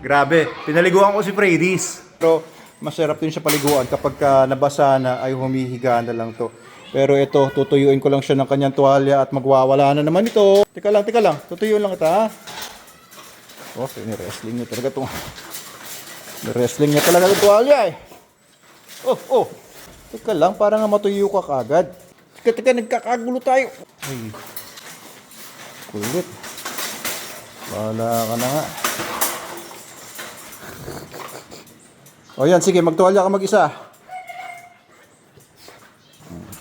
Grabe, pinaliguan ko si Freddy's. Pero masarap din siya paliguan kapag nabasa na ay humihiga na lang to. Pero ito, tutuyuin ko lang siya ng kanyang tuwalya at magwawala na naman ito. Teka lang. Tutuyuin lang kita, ha? Oh, ni-wrestling niya talaga itong... Ni-wrestling niya talaga itong tuwalya, eh. Oh. Teka lang, parang nga matuyo ka kagad. Teka, nagkakagulo tayo. Ay, kulit. Bahala ka na nga. O yan, sige, magtuwalya ka mag-isa.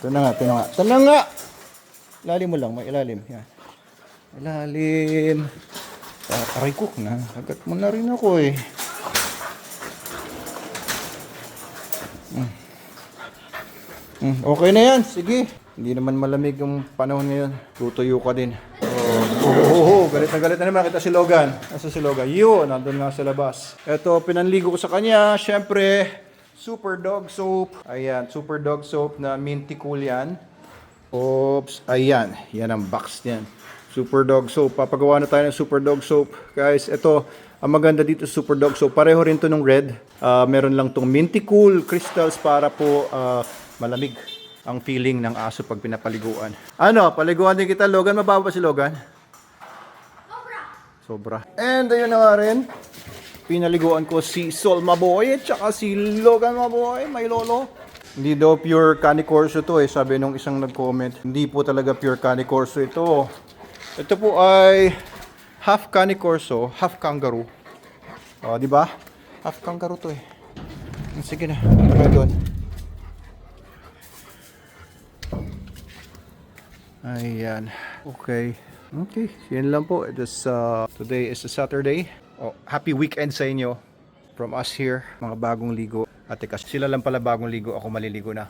Ito na nga. Ilalim mo lang, may ilalim. Yan. Ilalim. Aray ko na. Agad mo na rin ako eh. Okay na yan, sige. Hindi naman malamig yung panahon ngayon. Tutuyo ka din. Galit na naman. Kita si Logan. Nasa si Logan? Yun, nandun nga sa labas. Ito, pinanligo ko sa kanya. Siyempre, Super Dog Soap. Ayan, Super Dog Soap na minty cool yan. Oops, ayan. Yan ang box niyan. Super Dog Soap. Papagawa na tayo ng Super Dog Soap. Guys, ito, ang maganda dito sa Super Dog Soap. Pareho rin to nung red. Meron lang tong minty cool crystals para po malamig ang feeling ng aso pag pinapaliguan. Ano, paliguan din kita, Logan. Mababa ba si Logan? Sobra. And ayun na nga rin. Pinaliguan ko si Sol Maboy at saka si Logan Maboy, may lolo. Hindi daw pure Cane Corso to eh, sabi nung isang nag-comment. Hindi po talaga pure Cane Corso ito. Ito po ay half Cane Corso, half kangaroo. O, di ba? Half kangaroo to eh. Sige na, try doon. Ayan. Okay, yan lang po. Today is a Saturday. Happy weekend sa inyo. From us here, mga bagong ligo. At teka, sila lang pala bagong ligo. Ako maliligo na.